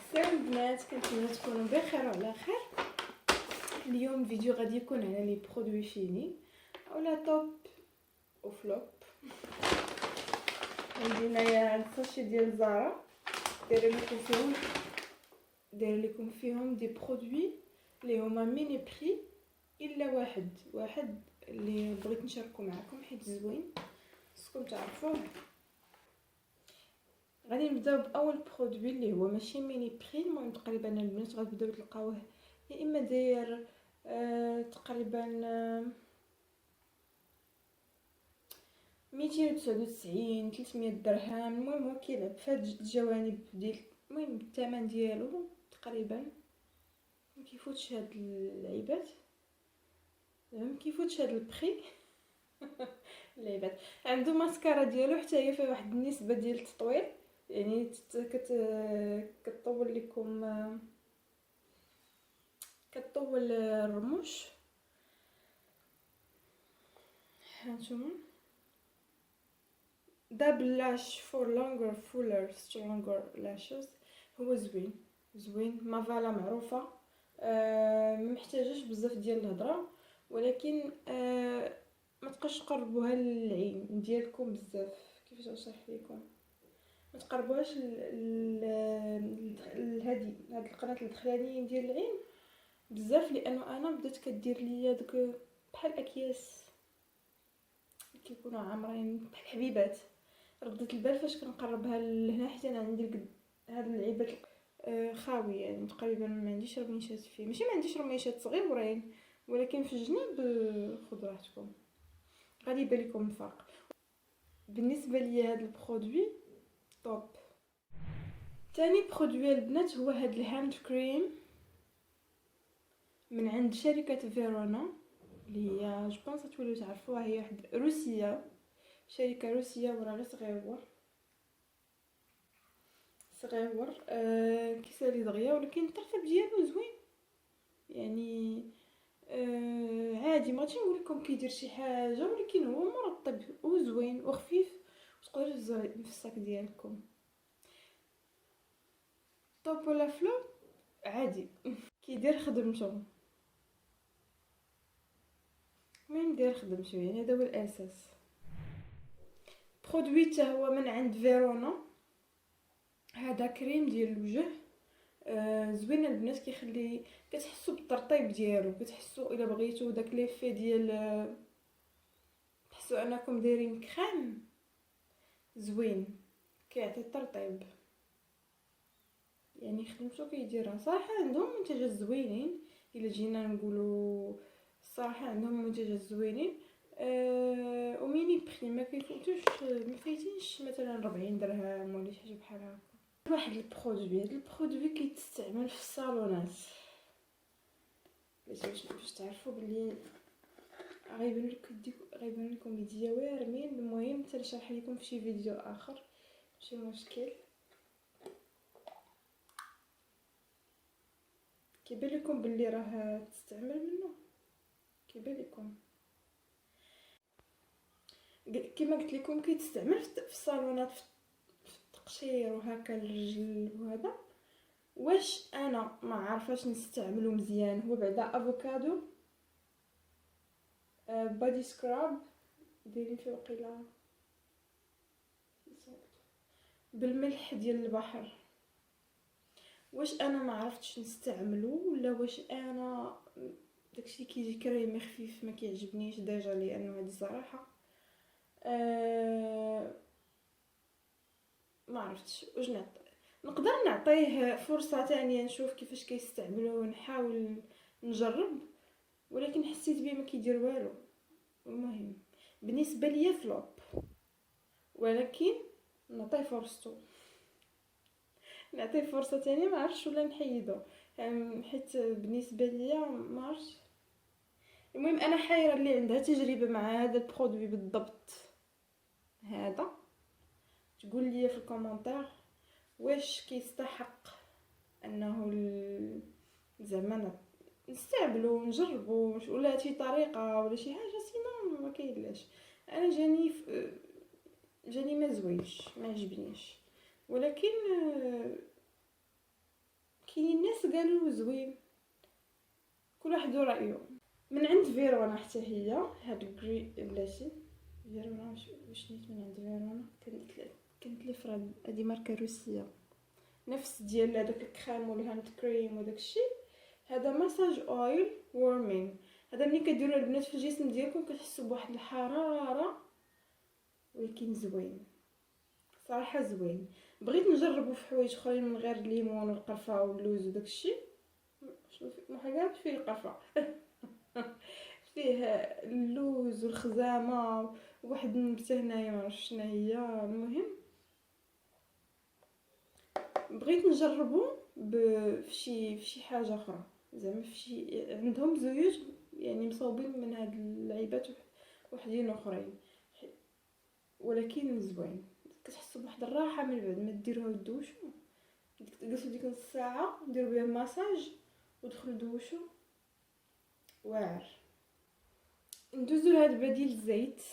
السلام البنات، كنتمنى تكونوا بخير وعلى خير. اليوم فيديو غادي يكون على لي برودوي فيني اولا توب وفلوب. عندي هنايا الساشي ديال زارا داير لكم فيهم دي برودوي اللي هما ميني بري الا واحد اللي بغيت نشاركو معكم حيت زوين خصكم تعرفوه. غادي نبداو باول برودوي اللي هو ماشي ميني بري. المهم تقريبا البنات غتبداو تلقاوه يا اما داير تقريبا 299 300 درهم. المهم هو كيلعب في هاد الجوانب ديال المهم الثمن ديالو تقريبا مكيفوتش هاد اللعيبات، مكيفوتش هاد البري. اللعيبات عنده ماسكارا ديالو حتى هي فيها واحد النسبه ديال التطوير، يعني كتطول لكم كتطول الرموش. هانتوما دبل لاش فور لونجر فولر سترونجر لاشز. هو زوين مافالا معروفه، محتاجش بزاف ديال الهضره، ولكن ما تبقاش تقربوها للعين ديالكم بزاف. كيفاش نشرح لكم؟ ما تقربوهاش هاد القناه الدخلانيه ديال العين بزاف، لانه انا بدات كدير ليا دوك بحال اكياس كيكونوا عامرين بحال حبيبات. ردت البال فاش كنقربها لهنا حتى انا عندي هاد اللعيبات خاوي، يعني تقريبا ما عنديش رميشات فيه. ماشي ما عنديش رميشات صغيورين، ولكن في الجناب خذوا راحتكم غادي يبان لكم الفرق. بالنسبه لي هاد البرودوي توب. ثاني برودوي البنات هو هاد الهاند كريم من عند شركه فيرونا اللي هي جوبونس توليو تعرفوها. هي واحد روسيه، شركه روسيه وراه غير صغيور كيسالي دغيا، ولكن الترطيب ديالو زوين. يعني عادي، ما نقول لكم كيدير شي حاجه، ولكن هو مرطب وزوين وخفيف وتقدروا تهزوه في الصاك ديالكم. طوب ولا فلوب عادي. كيدير خدمته، المهم دير خدمته، يعني هذا هو الاساس. برودوي حتى هو من عند فيرونا. هذا كريم ديال الوجه زوين البنات، كيخلي كتحسوا بالترطيب ديالو، كتحسوا الا بغيتو داك ليفي ديال تحسوا انكم دايرين كريم زوين، كيعطي الترطيب. يعني خدمتو كيديرها صراحه. عندهم منتجات زوينين الا جينا نقولوا الصراحه، عندهم منتجات زوينين وميني بري ما كيفوتوش، ما فايتينش مثلا 40 درهم ولا شي حاجه بحال هكا. واحد البرودوي، هذا البرودوي كيتستعمل في الصالونات باش تعرفوا بلي غيبان لكم يديا وارمين. المهم تنشرح لكم في شي فيديو اخر، ماشي مشكل. كيبان لكم بلي راه تستعمل منه، كيبان لكم كما قلت لكم كيتستعمل في الصالونات في التقشير وهكا الرجل وهذا. واش انا ما عارفاش نستعملو مزيان، هو بعدا افوكادو بادي سكراب دايرين فيه وقيله بالملح ديال البحر. واش انا ما عرفتش نستعملو ولا واش انا داكشي كيجي كريمي خفيف ما كيعجبنيش ديجا، لانه هذه الصراحه ما عرفتش واش نقدر نعطيه فرصه ثانيه نشوف كيفاش كيستعملوه ونحاول نجرب، ولكن حسيت بيه ما كيدير والو. المهم بالنسبه ليا فلوب، ولكن نعطيه فرصه ثانيه. ما عرفتش ولا نحيدو، حيت بالنسبه ليا ما عرفتش. المهم انا حايره اللي عندها تجربه مع هذا البرودوي بالضبط هذا تقول لي في الكومونتير واش كيستحق انه زعما نستعملو نجربو، ولا شي طريقه ولا شي حاجه. سينو ما كاينلاش. انا جاني ما زوينش، ما عجبنيش، ولكن قالوا زوين، كل واحد رايه. من عند فيرونا حتى هي هاد الكري بلاتي فيرونا، واش نيت من عند فيرونا، كانت لي فراد، هادي ماركه روسيه نفس ديال هذاك الكريم والهاند كريم وداك الشيء. هذا مساج اويل وورمين، هذا ملي كديروا البنات في الجسم ديالكم كتحسوا بواحد الحراره، ولكن زوين صراحه زوين. بغيت نجربه في حوايج اخرين من غير الليمون والقرفه واللوز وداك الشيء. شنو حاجات فيه القرفه فيه اللوز والخزامه وواحد النبته هنايا ما عرفتش شنو هي. المهم بغيت نجربه في شي حاجه اخرى، زعما في شي عندهم زيوت يعني مصوبين من هاد اللعيبات وحدين اخرين، ولكن زوين. كتحسوا بواحد الراحه من بعد ما ديروها ودوشوا، تجلسوا ديك نص ساعه ديروا بها المساج ودخلوا دوشوا، واعر. ندوزو لهاد بديل الزيت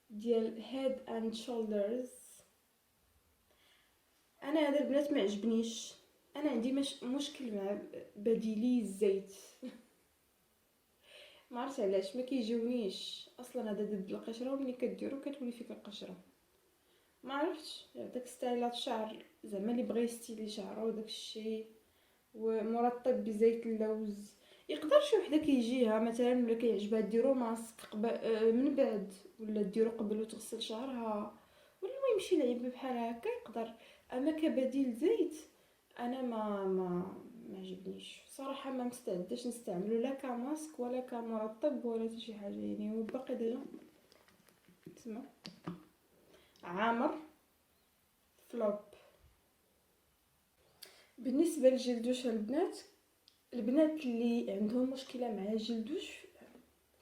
ديال هيد اند شولدرز. انا هذا البنات ما عجبنيش، انا عندي مشكل مع بديلي الزيت ما عرفت علاش ما كيجيونيش اصلا. هذا ضد القشره، وملي كديرو كتولي فيك القشره، ما عرفتش داك ستايلات الشعر زعما اللي بغى يستيلي شعره وداك الشيء ومرطب بزيت اللوز. يقدر شي وحده كيجيها مثلا ولا كيعجبها ديرو ماسك من بعد، ولا ديرو قبل وتغسل شعرها، ولا المهم شي لعيبه بحال هكا يقدر. اما كبديل زيت انا ما عجبنيش صراحه، ما مستعداش نستعملو لا كماسك ولا كمرطب ولا حتى شي حاجه. يعني هو باقي ديجا تسمع عامر فلوب. بالنسبه للجلدوش البنات اللي عندهم مشكله مع الجلدوش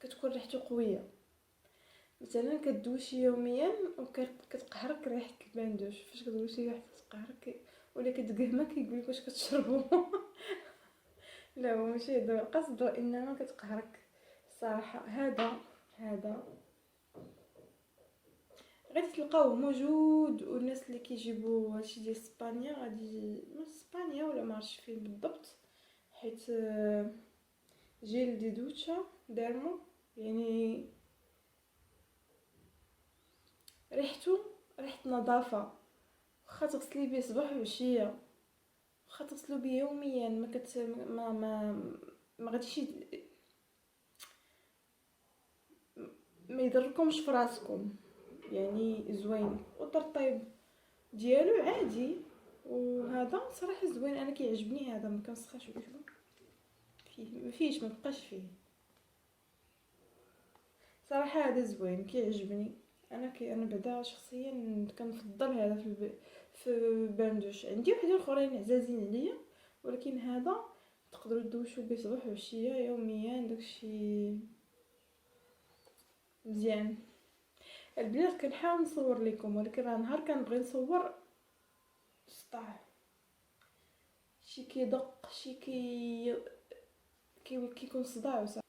كتكون ريحته قويه، مثلا كدوشي يوميا وكتقهرك ريحه الباندوش، فاش كدوشي ريحه كتقهرك ولا كتقهمه كيقولك واش كتشربوا لا هو ماشي هذا القصد، انما كتقهرك صراحه. هذا غادي تلقاوه موجود، والناس اللي كيجيبوا هادشي ديال اسبانيا غادي من اسبانيا ولا ما عرفتش فين بالضبط، حيت جيل دي دوتشا ديرمو يعني ريحته ريحه نظافه. واخا تغسلي به صباح وعشيه، واخا تغسلو به يوميا، ما كت ما غاديش ما يضركمش في راسكم، يعني زوين. والترطيب ديالو عادي، وهذا صراحه زوين. انا كيعجبني هذا، ما كنسخاش فيه، ما فيش ما بقاش فيه صراحه. هذا زوين كيعجبني انا بعدا شخصيا كنفضل هذا في باندوش. عندي وحدين اخرين عزازين عليا، ولكن هذا تقدروا تدوشوا به صباح وعشيه يوميا، داكشي مزيان. البنات كنحاول نصور لكم، ولكن راه نهار كنبغي نصور سطح شي كيدق شي كيكون صداع وصح.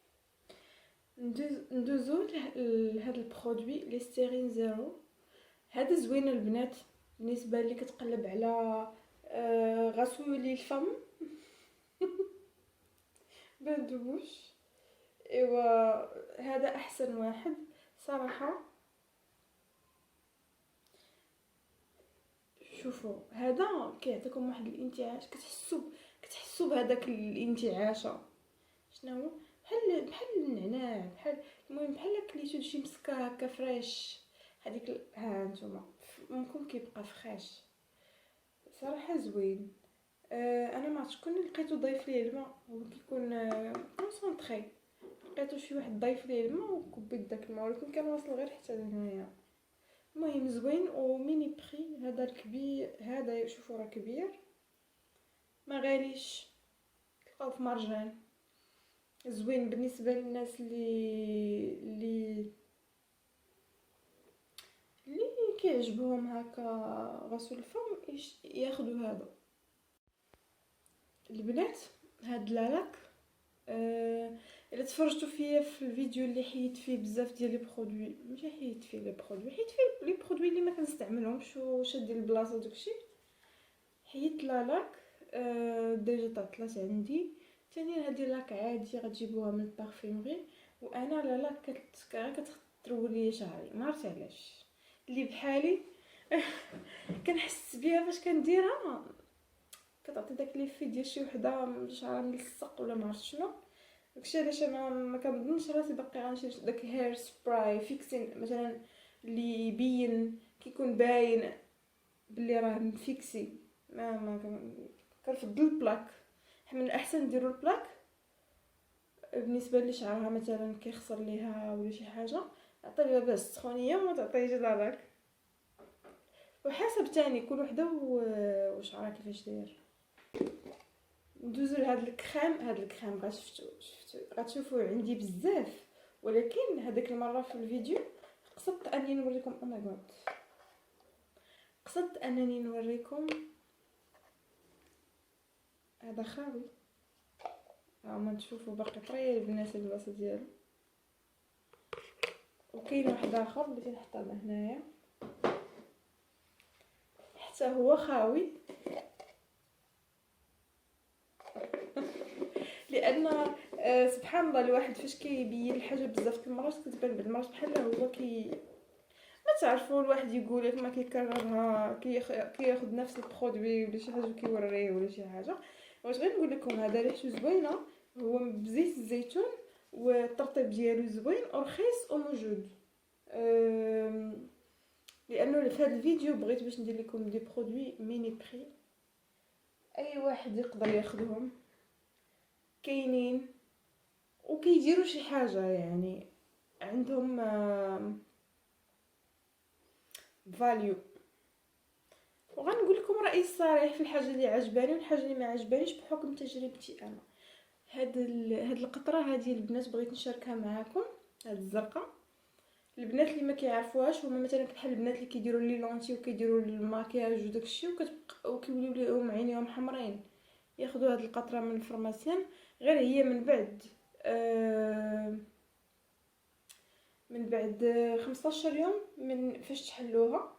ندوزو لهاد البرودوي ليستيرين زيرو. هذا زوين البنات بالنسبه لي كتقلب على غسولي الفم باندوبوش. ايوا هذا احسن واحد صراحه. شوفوا هذا كيعطيكم واحد الانتعاش، كتحسوا بهذاك الانتعاشه. شنو هو؟ بحال النعناع، بحال المهم بحال كليتو شي مسكه هكا فريش. هذيك ها نتوما ممكن كيبقى فخاش صراحه زوين. انا ما عرفتش شكون لقيتو ضايف ليه الماء، هو كيكون كونسونطري، لقيتو شي واحد ضايف ليه الماء وكبيت داك الماء، ولكن كان واصل غير حتى لهنايا. المهم زوين وميني بري. هذا الكبير، هذا شوفوا راه كبير ما غاليش، تلقاو في مرجان. زوين بالنسبه للناس اللي كيعجبهم هكا غسول الفم ياخذوا هذا. البنات هاد لالاك الا تفرجتوا فيا في الفيديو اللي حيت فيه بزاف ديال لي برودوي، ماشي حيت فيه لي برودوي، حيت فيه لي برودوي اللي ما كنستعملهمش وشاد ديال البلاصه وداكشي، حيت لالاك ديجا تعطلات عندي. ثانيا هذه لاك عادي غتجيبوها من البارفيمري، وانا لا كتطول لي شعري، ما عرفت علاش. اللي بحالي كنحس بها فاش كنديرها، كتعطي داك ليفي ديال شي وحده شعرها ملصق ولا ما عرفت شنو. داكشي علاش انا ما كنظنش راسي باقي غنشري داك هير سبراي فيكسين مثلا اللي يبين كيكون باين باللي راه مفيكسي. كنفضل البلاك. من الاحسن نديرو البلاك بالنسبه لي شعرها مثلا كيخسر ليها ولا شي حاجه، عطيها باش سخونيه وما تعطيش لاك. وحسب تاني كل وحده وشعرها كيفاش داير. ندوزو لهاد الكريم. هاد الكريم غتشوفوه عندي بزاف، ولكن هذيك المره في الفيديو قصدت انني نوريكم. او ماي جاد، قصدت انني نوريكم هذا خاوي. هاهما تشوفوا باقي طريه البنات البلاصه ديالو. وكاين واحد اخر بغيت نحطه هنايا حتى هو خاوي. لان سبحان الله الواحد فاش كيبين الحاجه بزاف المرات كتبان بعض المرات بحال هو ما تعرفوا. الواحد يقول لك ما كيكررها، كياخذ نفس البرودوي ولا شي حاجه كيوريه ولا شي حاجه. واش غير نقول لكم هذا ريحته زوينه، هو بزيت الزيتون والترطيب ديالو زوين ورخيص وموجود. لانه في هذا الفيديو بغيت باش ندير لكم دي برودوي ميني بري، اي واحد يقدر ياخذهم، كاينين وكيديروا شي حاجه، يعني عندهم فاليو. وغنقول لكم رايي الصريح في الحاجه اللي عجباني والحاجه اللي ما عجبانيش بحكم تجربتي انا. هاد القطره هذه البنات بغيت نشاركها معكم. هاد الزرقاء البنات اللي ما كيعرفوهاش هما مثلا بحال البنات اللي كيديروا لي لونتي وكيديروا الماكياج وداكشي وكيوليو ليهم عينيهم حمرين، ياخذوا هاد القطره من الفارماسيان. غير هي من بعد 15 يوم من فاش تحلوها،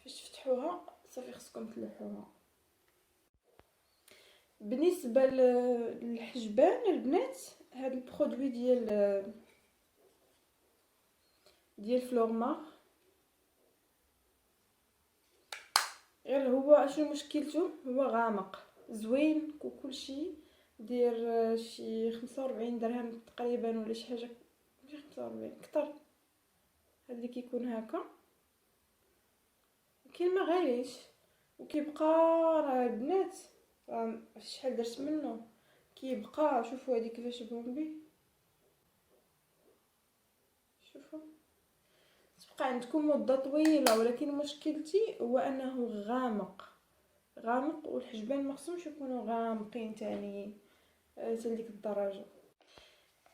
فاش تفتحوها صافي خصكم تلوحوها. بالنسبه للحجبان البنات، هاد البرودوي ديال فلورمار، غير هو شنو مشكلته؟ هو غامق زوين وكلشي، دير شي 45 درهم تقريبا ولا شي حاجه، ماشي 45 كتر. هاد اللي كيكون هكا كاين ما غاليش وكيبقى. راه البنات شحال درت منه كيبقى. شوفوا هذه كيفاش بومبي، شوفوا تبقى عندكم مده طويله. ولكن مشكلتي هو انه غامق والحجبان ما خصهمش يكونوا غامقين تاني لديك الدرجه.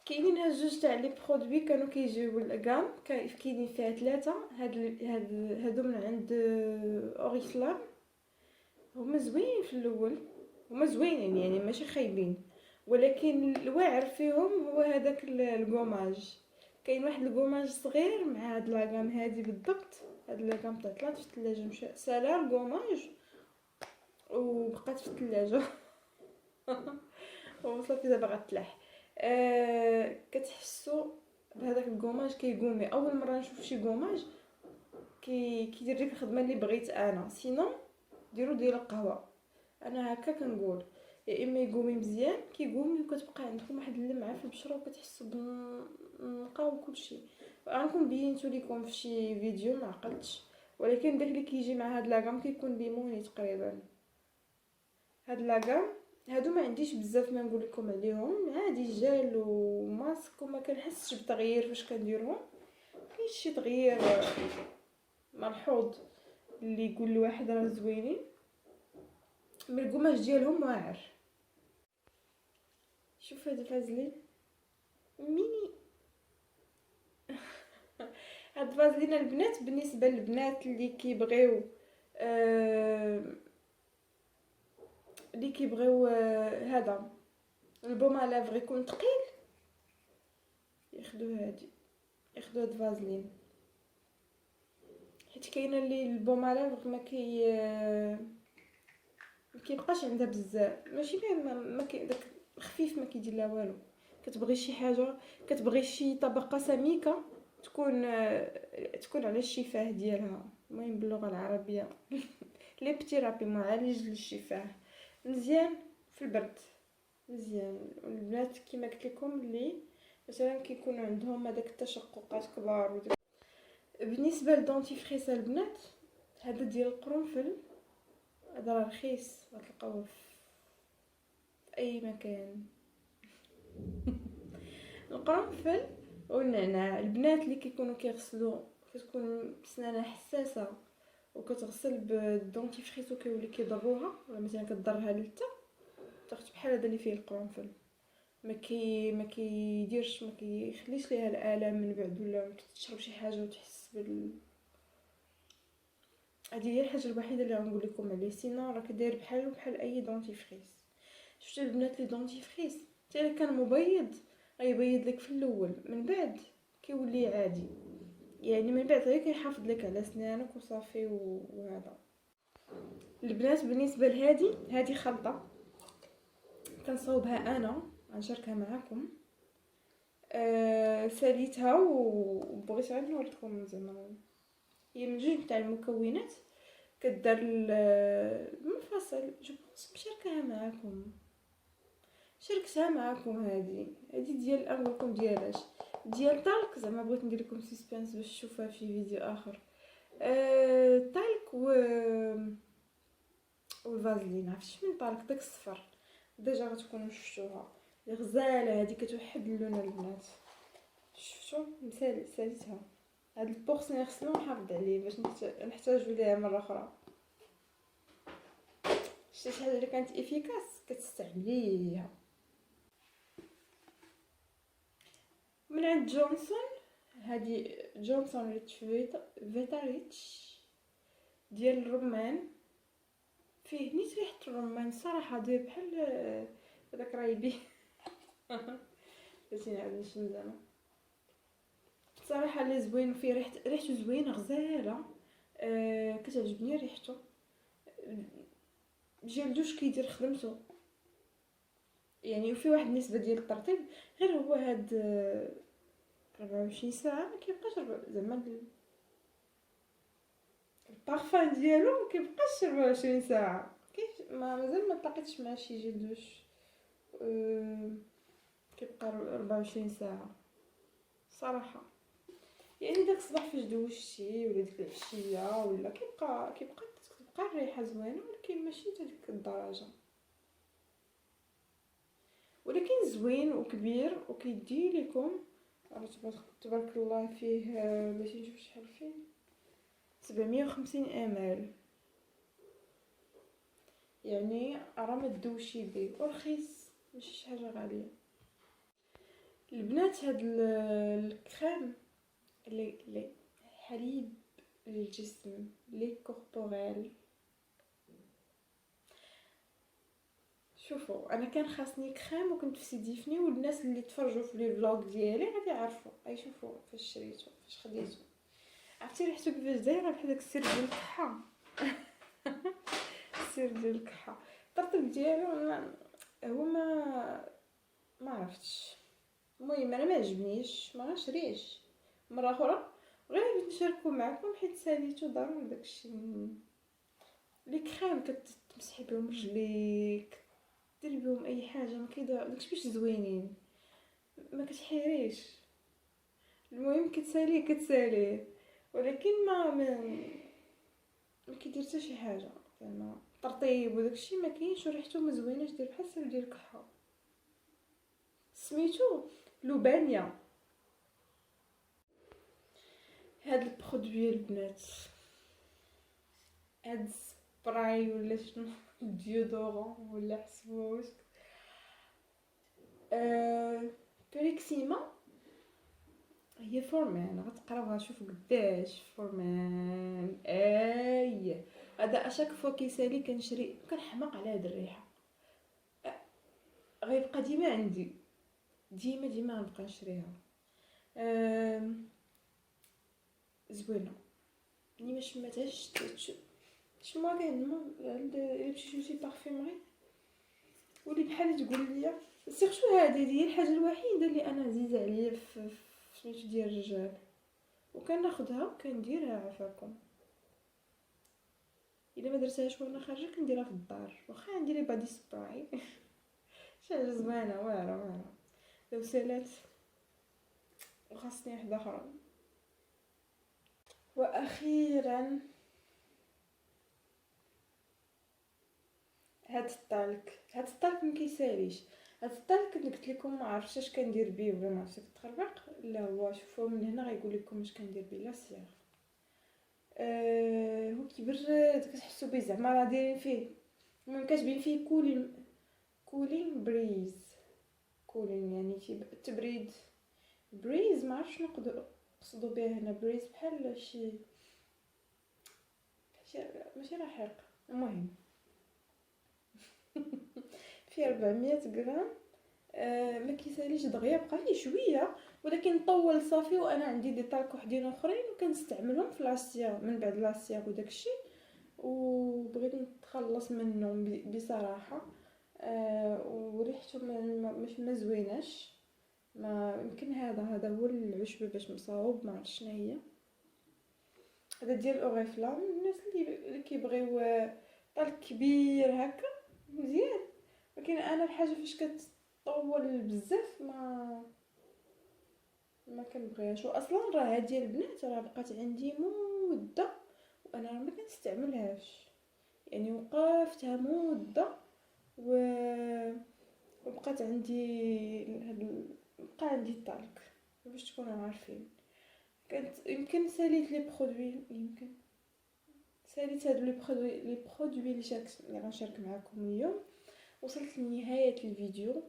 كاينين هاد جوج تاع لي برودوي كانوا كيجيو لاكام، كاينين فيها ثلاثه. هادو من عند اوريفلام. هما زوينين في الاول، هما زوينين يعني ماشي خايبين، ولكن الواعر فيهم هو هذاك الكوماج. كاين واحد الكوماج صغير مع هاد لاكام هادي بالضبط. هاد لاكام تاع 3 في الثلاجه مشى سالا الكوماج وبقات في الثلاجه وصافي دابا غتلاح. كتحسوا بهذاك الكوماج كيقومي. اول مره نشوف شي كوماج كيدير ديك الخدمه اللي بغيت انا. سينو ديروا ديال القهوه. انا هكا كنقول، يا اما يقومي مزيان كيقومي وكتبقى عندكم واحد اللمعه في البشره وكتحسوا بالنقاء وكلشي. غنكون بينتو لكم في شي فيديو ما عقلتش، ولكن داك اللي كيجي مع هاد لاكام كيكون ليموني تقريبا. هاد لاكام هادو ما عنديش بزاف ما نقول لكم عليهم، عادي جل وماسك وما كنحسش بتغيير فاش كنديرهم. كاين شي تغيير ملحوظ اللي يقول الواحد راه زوينين، من القماش ديالهم واعر. شوف هاد الفازلين ميني هاد الفازلين البنات بالنسبه للبنات اللي كيبغيو هذا البوم على لافغ يكون ثقيل، ياخذوا هاد فازلين. حيت كاينه اللي البوم على لافغ ما كيبقاش عندها بزاف، ماشي غير ما داك الخفيف ما كيدير لها والو. كتبغي شي حاجه، كتبغي شي طبقه سميكه تكون على الشفاه ديالها، المهم باللغه العربيه. لي بتي رابي معالج للشفاه، مزيان في البرد، مزيان. البنات كيما قلت لكم اللي مثلا كيكونوا عندهم هذاك التشققات كبار بالنسبه للدونتيفريس البنات، هذا ديال القرنفل، هذا راه رخيص، غتلقاوه في اي مكان. القرنفل والنعناع. البنات اللي كيكونوا كيغسلوا، كتكون سنانها حساسه وكتغسل بالدونتيفريس وكيولي كيضروها، ولا مثلا كضرها للتا، تاخذ بحال هذا اللي فيه القرنفل، ما كيديرش، ما كيخليش ليها الالام من بعد، ولا تشرب شي حاجه وتحس هذه هي الحاجه الوحيده اللي غنقول لكم عليه. سينو راه كداير بحال اي دونتيفريس. شفتوا البنات لي دونتيفريس حتى الا كان مبيض غيبيض لك في الاول، من بعد كيولي عادي، يعني من بعد غير كيحافظ لك على سنانك وصافي. وهذا البنات بالنسبه لهذه، هذه خلطه كنصاوبها انا، غنشاركها معكم. ساليتها وبغيت غير نوريكم زعما هي من جوج تاع المكونات كدار المنفصل. جو بونس شاركتها معكم. هذه ديال انكم ديالاش ديال طالك، زعما بغيت ندير لكم سسبانس باش تشوفوها في فيديو اخر. طالك والفازلين، عرفتش من طالك داك الصفر، ديجا غتكونوا شفتوها غزاله. هذه كتوحد اللون البنات، شفتوا مثال ساليتها. هاد البورس نغسلو ونحافظ عليه باش نحتاجو ليه مره اخرى. شتي شي حاجه اللي كانت افيكاس كتستعمليها. من عند جونسون، هذه جونسون ريتش فيتا ريتش ديال الرمان، فيه نيت ريحه الرمان صراحه، داير بحال هذاك رايبي. باش نعاود نشم زعما صراحه اللي زوين، فيه ريحته زوينه غزاله. كتعجبني ريحته. ديال دوش كيدير خدمته يعني، وفي واحد النسبه ديال الترطيب. غير هو هاد 24 ساعه ما كيبقاش زعما البارفان ديالو ما كيبقاش 24 ساعه. كيف مازال ما تلاقيتش مع شي جيل دوش كيبقى 24 ساعه صراحه. يعني داك الصباح فاش دوشتي ولا ديك العشيه ولا كيبقى الريحه زوينه، ولكن ماشي حتى ديك الدرجه. ولكن زوين وكبير وكيدي لكم. تبارك الله فيه باش نشوف شحال فيه 750 ml، يعني راه ما تدوشي به ورخيص، ماشي شي حاجه غاليه. البنات هاد الكريم اللي حليب للجسم لي كوربوريل، شوفوا انا كان خاصني كريم وكنت في سيدي فني، والناس اللي تفرجوا في لي فلوغ ديالي غادي يعرفوا. اي شوفوا فاش شريته فاش خديته، عرفتي ريحته كيفاش دايره بحال داك السر ديال الكحه. السر ديال الكحه. الترطيب ديالو هو ما عرفتش، المهم انا ما عجبنيش، ما غنشريهش مره اخرى. غير بغيت نشاركو معكم حيت ساليتو ضروري. داكشي لي كريم كتمسحي بهم رجليك، ديري بهم اي حاجه، ما داكشي باش زوينين، ما كتحيريش. المهم كتساليه ولكن ما كيدير حتى شي حاجه زعما ترطيب وداكشي ما كاينش، وريحته ما زويناش، دير بحال السر ديال الكحه. سميتو لوبانيا. هاد البرودوي البنات، هاد سبراي ولا شنو، ديودورون ولا حسبوه واش بريكسيما. هي فورمان، غتقراوها شوفوا قداش فورمان. هذا اشاك فوا كيسالي كنشري، كنحماق على هاد الريحه. غيبقى ديما عندي، ديما غنبقى نشريها. زوينه، ملي ما شماتهاش شموا كاع عند يمشي شي بارفيمري ولي بحال تقول لي سيرتو هذه هي الحاجه الوحيده اللي انا عزيزه عليا في سميتو ديال الرجال، وكناخدها وكنديرها عافاكم. الا ما درتهاش وانا خارجه كنديرها في الدار، واخا عندي لي بادي سبراي شي حاجه زوينه واعره لو سالات، وخاصني واحده اخرى. واخيرا هاد الطالك مكيساليش. هاد الطالك اللي قلت لكم ما عرفتش اش كندير بيه ولا ما عرفتش التخربيق، لا هو شوفوا من هنا غيقول لكم اش كندير بيه. لا صياغ هو كيبرد كتحسوا به زعما راه دايرين فيه، المهم كتبين فيه كولين بريز. كولين يعني تبريد بريز، ما عرفتش شنو نقصدوا بها هنا. بريز بحال شي ماشي رحيق. المهم فيه 400 غرام. ما كيساليش دغيا، بقى فيه شويه ولكن طول صافي. وانا عندي دي طالك وحدين اخرين وكنستعملهم في لاسيا من بعد لاسيا وداكشي، وبغيت نتخلص منهم بصراحه. وريحته ما زويناش. ما يمكن هذا هو العشبه باش مصاوب، ما عرفتش شنو هي. هذا ديال اوريفلام الناس اللي كيبغيو طالك كبير هكا مزيان. ولكن انا الحاجه فاش كتطول بزاف ما كنبغيهاش. واصلا راه ديال البنات راه بقات عندي مده وانا ما كنستعملهاش، يعني وقفتها مده و... وبقات عندي بقى عندي الطالك باش تكونوا عارفين. كانت يمكن ساليت لي برودوي، يمكن ساليت هادو لي برودوي اللي غنشارك معكم اليوم. وصلت لنهايه الفيديو،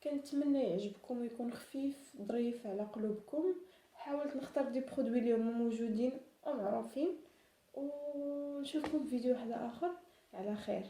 كنتمنى يعجبكم ويكون خفيف ظريف على قلوبكم. حاولت نختار دي برودوي اللي هما موجودين ومعروفين، ونشوفكم في فيديو واحد اخر على خير.